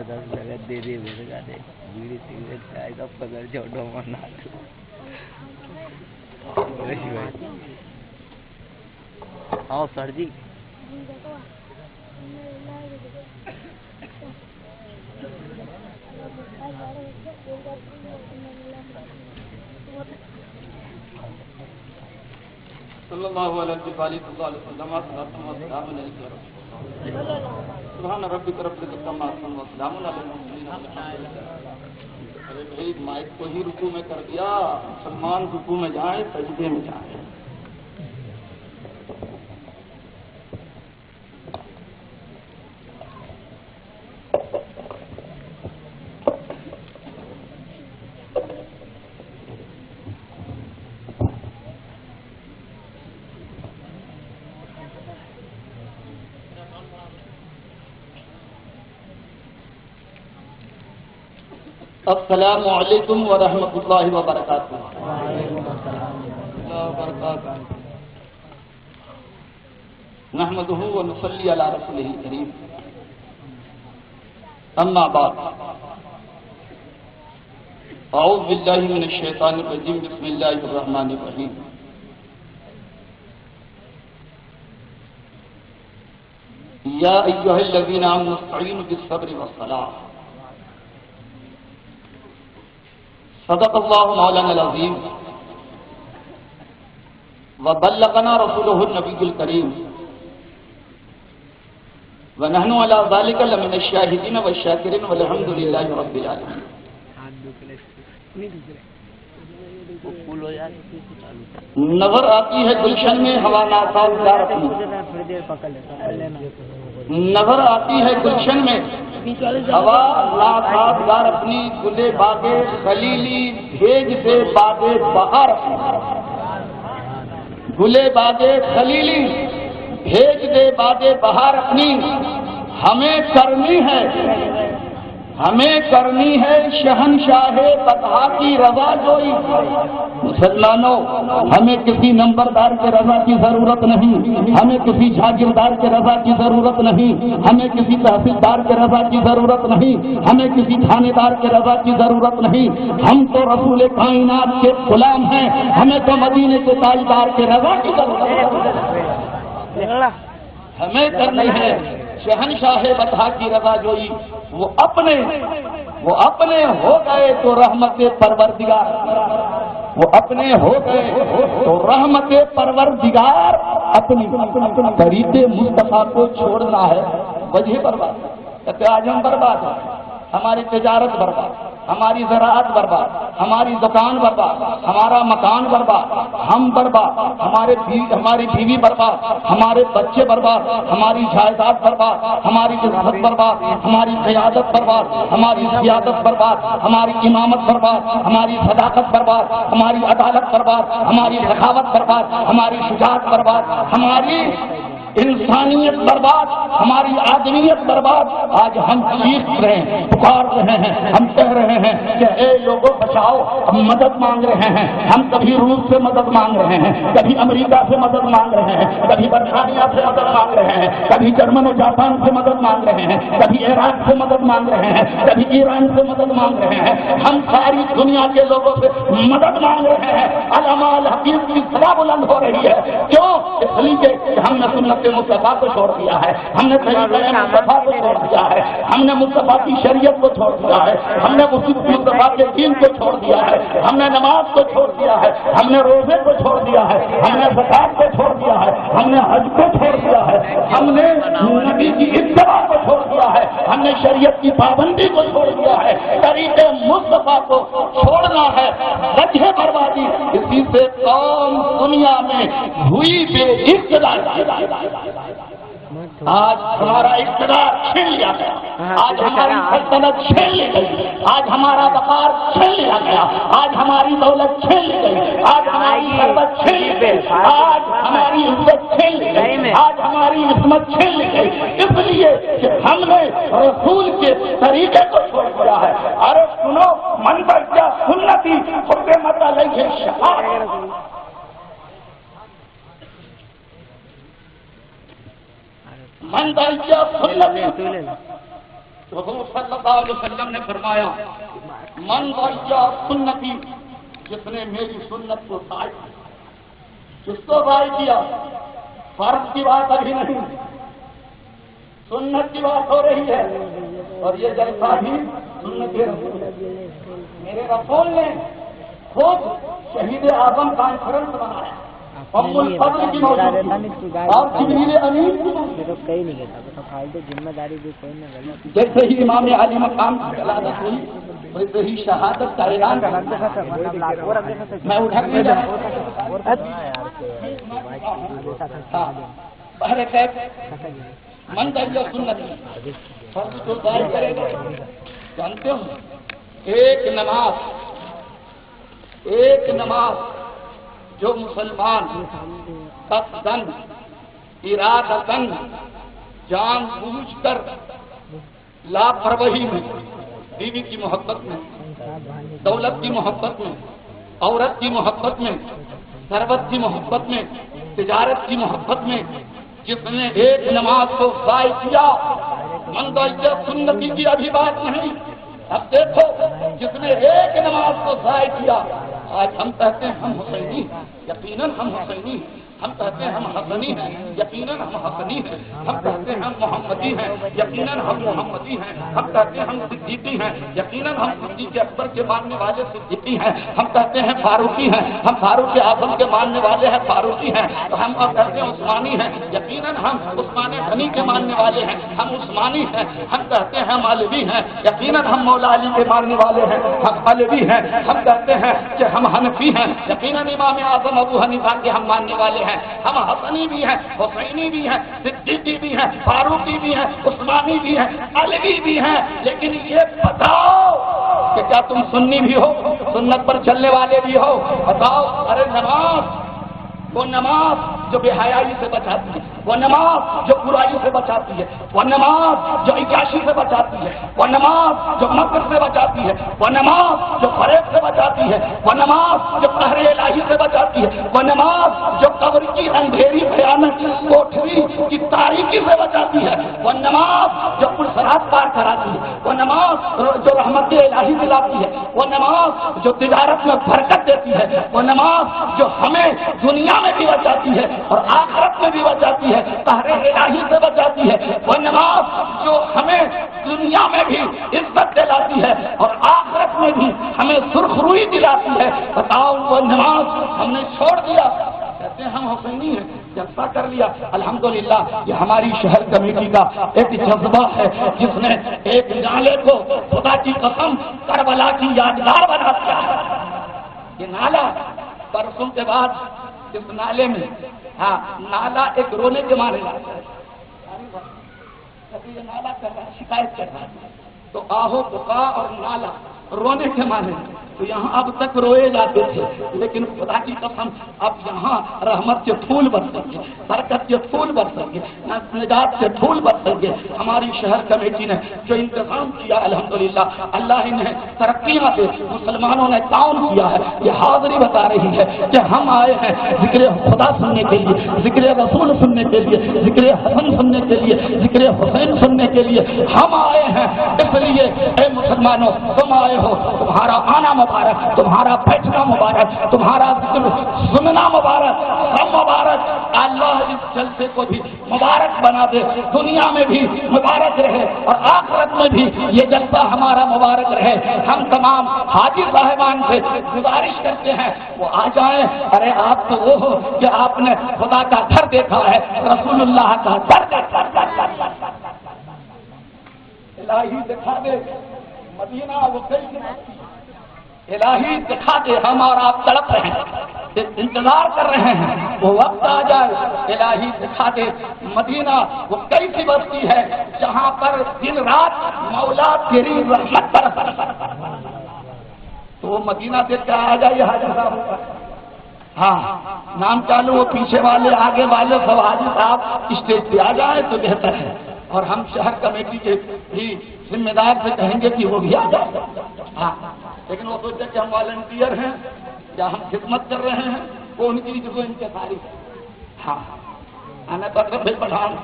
S8: دس جگہ دے دے میرے گا دے بیڑی سگریٹ چائے کا پکڑ چھوٹو منا آؤ سر جی
S7: صلی اللہ علیہ وسلم سبحان ربک رب العزت عما یصفون وسلام علی المرسلین۔ ارے بھائی مائک کو ہی رکوع میں کر دیا، مسلمان رکوع میں جائیں سجدے میں جائیں۔ السلام علیکم ورحمۃ اللہ وبرکاتہ۔ نحمده ونصلی علی رسولہ الکریم، اما بعد، اعوذ باللہ من الشیطان الرجیم، بسم اللہ الرحمن الرحیم۔ یا ایھا الذین آمنوا استعینوا بالصبر والصلاۃ، صدق اللہ مولانا العظیم وبلغنا رسولہ النبی الکریم ونحن علی ذلک لمن الشاہدین والشاکرین والحمد للہ رب العالمین۔ نظر آتی ہے گلشن میں ہوا ناسازگار اپنی،
S8: تھوڑی دیر پکڑ لیتا،
S7: نظر آتی ہے گلشن میں ہوا ناسازگار اپنی، گلے باغے خلیلی بھیج دے بادے بہار اپنی، گلے باغے خلیلی بھیج دے بادے بہار اپنی، ہمیں کرنی ہے شہنشاہ بطحا کی رضا جوئی۔ مسلمانوں، ہمیں کسی نمبردار کے رضا کی ضرورت نہیں، ہمیں کسی جاگیردار کے رضا کی ضرورت نہیں، ہمیں کسی تحصیلدار کے رضا کی ضرورت نہیں، ہمیں کسی تھانے دار کے رضا کی ضرورت نہیں، ہم تو رسول کائنات کے غلام ہیں، ہمیں تو مدینے کے تاجدار کے رضا کی ضرورت ہے۔ ہمیں کرنی ہے شہنشاہ بطحا کی رضا جوئی، وہ اپنے ہو گئے تو رحمت پروردگار، وہ اپنے ہو گئے تو رحمت پروردگار، اپنی طریق مصطفیٰ کو چھوڑنا ہے وجہ برباد، کہتے آج ہم برباد ہیں، ہماری تجارت برباد، ہماری زراعت برباد، ہماری دکان برباد، ہمارا مکان برباد، ہم برباد، ہماری بیوی برباد، ہمارے بچے برباد، ہماری جائیداد برباد، ہماری عزت برباد، ہماری قیادت برباد، ہماری سیادت برباد، ہماری امامت برباد، ہماری صداقت برباد، ہماری عدالت برباد، ہماری سخاوت برباد، ہماری شجاعت برباد، ہماری انسانیت برباد، ہماری آدمیت برباد۔ آج ہم چیخ رہے ہیں، پکار رہے ہیں، ہم کہہ رہے ہیں کہ اے لوگوں بچاؤ، ہم مدد مانگ رہے ہیں، ہم کبھی روس سے مدد مانگ رہے ہیں، کبھی امریکہ سے مدد مانگ رہے ہیں، کبھی برطانیہ سے مدد مانگ رہے ہیں، کبھی جرمن و جاپان سے مدد مانگ رہے ہیں، کبھی عراق سے مدد مانگ رہے ہیں، کبھی ایران سے مدد مانگ رہے ہیں، ہم ساری دنیا کے لوگوں سے مدد مانگ رہے ہیں۔ علماء الحقیق کی صدا بلند ہو رہی ہے، کیوں؟ اس لیے کہ ہم نے سنت مصطفیٰ کو چھوڑ دیا ہے، ہم نے طریقہ مصطفیٰ کو چھوڑ دیا ہے، ہم نے مصطفیٰ کی شریعت کو چھوڑ دیا ہے، ہم نے مصطفیٰ کے دین کو چھوڑ دیا ہے، ہم نے نماز کو چھوڑ دیا ہے، ہم نے روزے کو چھوڑ دیا ہے، ہم نے زکات کو چھوڑ دیا ہے، ہم نے حج کو چھوڑ دیا ہے، ہم نے نبی کی اتباع کو چھوڑ دیا ہے، ہم نے شریعت کی پابندی کو چھوڑ دیا ہے، طریقے مصطفیٰ کو چھوڑنا ہے وجہ بربادی۔ اسی سے قوم دنیا میں ہوئی بے اقتدار، آج ہمارا اقتدار چھین لیا گیا، آج ہماری سلطنت چھین لی گئی، آج ہمارا وقار چھین لیا گیا، آج ہماری دولت چھین لی گئی، آج ہماری ثروت چھین لی گئی، آج ہماری عزت چھین لی گئی، آج ہماری عصمت چھین لی گئی، اس لیے کہ ہم نے رسول کے طریقے کو چھوڑ دیا ہے۔ ارے سنو، من پر کیا سنتی حکمت علیہ شفاعت، من داعیہ سنتی، حضور صلی اللہ علیہ وسلم نے فرمایا من داعیہ سنتی، جس نے میری سنت کو ضائع کیا، جس کو ضائع کیا، فرض کی بات ابھی نہیں، سنت کی بات ہو رہی ہے، اور یہ جلسہ بھی سنت رسول ہے۔ میرے رسول نے خود شہید اعظم کانفرنس بنایا، ام الفضل کی موجودگی اور جبریل امین کی موجودگی،
S8: ذمہ داری بھی کوئی نہ غلط،
S7: جیسے ہی امام علی مقام کی ولادت ہوئی ویسے ہی شہادت کا اعلان، میں اٹھا کے بہر کیف من داعیہ سنت فرض کو ضائع کرے گا۔ جانتے ہو ایک نماز جو مسلمان قصداً ارادتاً جان بوجھ کر لاپرواہی میں، بیوی کی محبت میں، دولت کی محبت میں، عورت کی محبت میں، ثروت کی محبت میں، تجارت کی محبت میں جس نے ایک نماز کو ضائع کیا، من داعیہ سنتی کی ابھی بات نہیں، اب دیکھو جس نے ایک نماز کو ضائع کیا، آج ہم کہتے ہیں ہم حسینی، یقیناً ہم حسینی، ہم کہتے ہیں ہم حسنی ہیں، یقیناً ہم حسنی ہیں. ہم کہتے ہیں ہم محمدی ہیں، یقیناً ہم محمدی ہیں. ہم کہتے ہیں ہم صدیقی ہیں، یقیناً ہم صدیق اکبر کے ماننے والے صدیقی ہیں. ہم کہتے ہیں فاروقی ہیں، ہم فاروق اعظم کے ماننے والے ہیں، فاروقی ہیں. ہم کہتے ہیں عثمانی ہیں، یقیناً ہم عثمان غنی کے ماننے والے ہیں، ہم عثمانی ہیں. ہم کہتے ہیں ہم علوی ہیں، یقیناً ہم مولا علی کے ماننے والے ہیں، ہم علوی ہیں. ہم کہتے ہیں کہ ہم حنفی ہیں، یقیناً امام اعظم ابو حنیفہ کے ہم ماننے والے ہیں. ہم حسنی بھی ہیں، حسینی بھی ہیں، صدیقی بھی ہیں، فاروقی بھی ہیں، عثمانی بھی ہیں، علوی بھی ہیں. لیکن یہ بتاؤ کہ کیا تم سنی بھی ہو، سنت پر چلنے والے بھی ہو؟ بتاؤ. ارے نماز، وہ نماز جو بے حیائی سے بچاتی ہے، وہ نماز جو برائی سے بچاتی ہے، وہ نماز جو عیاشی سے بچاتی ہے، وہ نماز جو مکر سے بچاتی ہے، وہ نماز جو فریب سے بچاتی ہے، وہ نماز جو قہر الہی سے بچاتی ہے، وہ نماز جو قبر کی اندھیری بھیانک کوٹھری کی تاریکی سے بچاتی ہے، وہ نماز جو پرسرات پار کراتی ہے، وہ نماز جو رحمت الہی دلاتی ہے، وہ نماز جو تجارت میں برکت دیتی ہے، وہ نماز جو ہمیں دنیا میں بھی بچاتی ہے اور آخرت میں بھی بچاتی ہے، قہر الہی سے بچاتی ہے. وہ نماز جو ہمیں دنیا میں بھی عزت دلاتی ہے اور آخرت میں بھی ہمیں سرخروئی دلاتی ہے. بتاؤ وہ نماز ہم نے چھوڑ دیا. کہتے ہیں ہم حسینی ہیں، جلسہ کر لیا. الحمدللہ یہ ہماری شہر کمیٹی کا ایک جذبہ ہے جس نے ایک نالے کو خدا کی قسم کربلا کی یادگار بنا دیا ہے. یہ نالا برسوں کے بعد اس نالے میں، ہاں نالا ایک رونے کے مارے جاتا ہے. یہ نالا کر رہا ہے، شکایت کر رہا ہے، تو آہو بکا اور نالا رونے کے معنی. تو یہاں اب تک روئے جاتے تھے، لیکن خدا کی قسم اب یہاں رحمت کے پھول برسیں گے، برکت کے پھول برسیں گے، نجات کے پھول برسیں گے. ہماری شہر کمیٹی نے جو انتظام کیا الحمدللہ اللہ نے ترقیاں دے، مسلمانوں نے تعاون کیا ہے. یہ حاضری بتا رہی ہے کہ ہم آئے ہیں ذکر خدا سننے کے لیے، ذکر رسول سننے کے لیے، ذکر حسن سننے کے لیے، ذکر حسین سننے کے لیے ہم آئے ہیں. اس لیے اے مسلمانوں تم آئے ہو، تمہارا آنا مبارک، تمہارا بیٹھنا مبارک، تمہارا سننا مبارک، سب مبارک. اللہ اس جلسے کو بھی مبارک بنا دے، دنیا میں بھی مبارک رہے اور آخرت میں بھی یہ جلسہ ہمارا مبارک رہے. ہم تمام حاجی صاحبان سے گزارش کرتے ہیں وہ آ جائیں. ارے آپ تو وہ ہو کہ آپ نے خدا کا گھر دیکھا ہے، رسول اللہ کا گھر الہی دکھا دے مدینہ وہ کئی الہی دکھا دے. ہم اور آپ تڑپ رہے ہیں، انتظار کر رہے ہیں وہ وقت آ جائے. الہی دکھا دے مدینہ وہ کیسی بستی ہے جہاں پر دن رات مولا تیری رحمت برس. تو وہ مدینہ دیکھ کر آ جائے حاجی صاحب. ہاں نام چالو وہ پیچھے والے آگے والے سب حاجی صاحب اسٹیج پہ آ جائے تو بہتر ہے. اور ہم شہر کمیٹی کے بھی ذمہ دار سے کہیں گے کہ وہ بھی آ جائے. ہاں لیکن وہ سوچتے کہ ہم والنٹیئر ہیں یا ہم خدمت کر رہے ہیں، وہ ان کی جو ان کے ساری. ہاں آنا بھائی پٹھان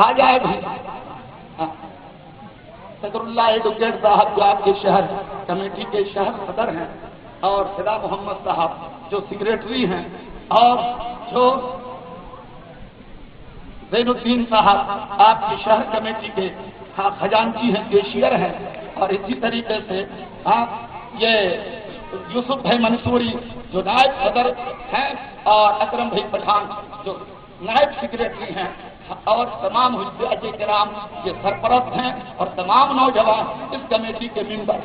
S7: آ جائے بھی. ہاں صدر اللہ ایڈوکیٹ صاحب جو آپ کے شہر کمیٹی کے شہر صدر ہیں، اور خدا محمد صاحب جو سیکریٹری ہیں، اور جو زین الدین صاحب آپ کی شہر کمیٹی کے خزانچی ہیں، کیشیئر ہیں. اور اسی طریقے سے یہ یوسف بھائی منصوری جو نائب صدر ہیں، اور اکرم بھائی پٹھان جو نائب سیکریٹری ہیں، اور تمام حجاج کرام یہ سرپرست ہیں، اور تمام نوجوان اس کمیٹی کے ممبر.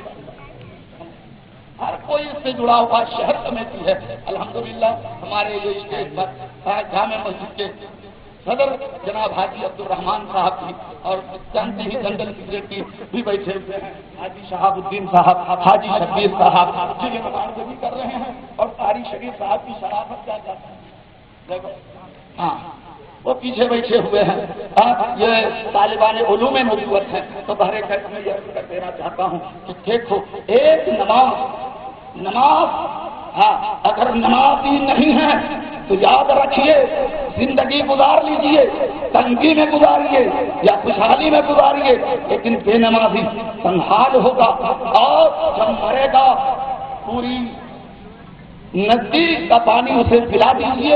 S7: ہر کوئی اس سے جڑا ہوا شہر کمیٹی ہے. الحمدللہ ہمارے یہ اسٹیج پر جامع مسجد کے صدر جناب حاجی عبد الرحمان صاحب بھی، اور جانتے ہی جنرل سیکریٹری بھی بیٹھے ہوئے ہیں حاجی شہاب الدین صاحب، حاجی شبیر صاحب جو یہ نمائندگی کر رہے ہیں، اور قاری شریف صاحب کی شرافت کیا چاہتے ہیں. ہاں وہ پیچھے بیٹھے ہوئے ہیں. یہ طالبان علوم نبوت ہیں. تو بہرے خیر میں یہ کر دینا چاہتا ہوں کہ دیکھو ایک نماز ہاں اگر نماز ہی نہیں ہے تو یاد رکھیے زندگی گزار لیجئے، تنگی میں گزاریے یا خوشحالی میں گزاریے، لیکن بے نمازی تنحال ہوگا. اور جب مرے گا پوری ندی کا پانی اسے پلا دیجیے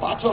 S7: 5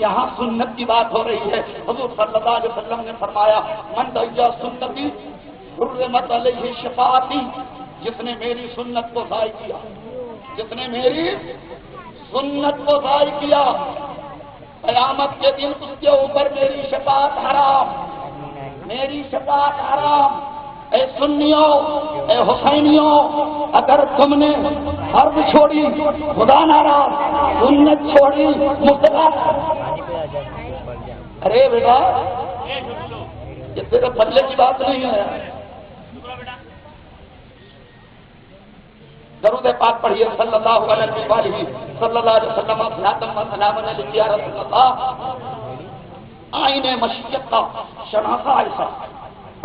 S7: یہاں سنت کی بات ہو رہی ہے. حضور صلی اللہ علیہ وسلم نے فرمایا من دعا سنتی حرمت علیہ شفاعتی، جس نے میری سنت کو ضائع کیا، جس نے میری سنت کو ضائع کیا، قیامت کے دن اس کے اوپر میری شفاعت حرام، میری شفاعت حرام. اے سنیوں، اے حسینیوں، اگر تم نے حرب چھوڑی، خدا ناراض سنت چھوڑی، مستقل. ارے بیٹا یہ تیرے پلے کی بات نہیں ہے. درود پاک پڑھیے صلی اللہ علیہ وآلہ صلی اللہ علیہ وسلم. سلام علیکم یا رسول اللہ. آئین مشیت کا شناسہ ایسا،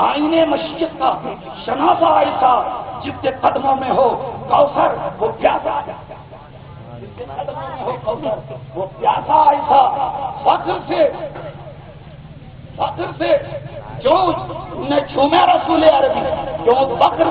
S7: آئین مشیت کا شناسہ ایسا، جس کے قدموں میں ہو کوثر وہ پیاسا، جس کے قدموں میں ہو کوثر وہ پیاسا ایسا. فخر سے جو نے جھومے رسول عربی، جو بکر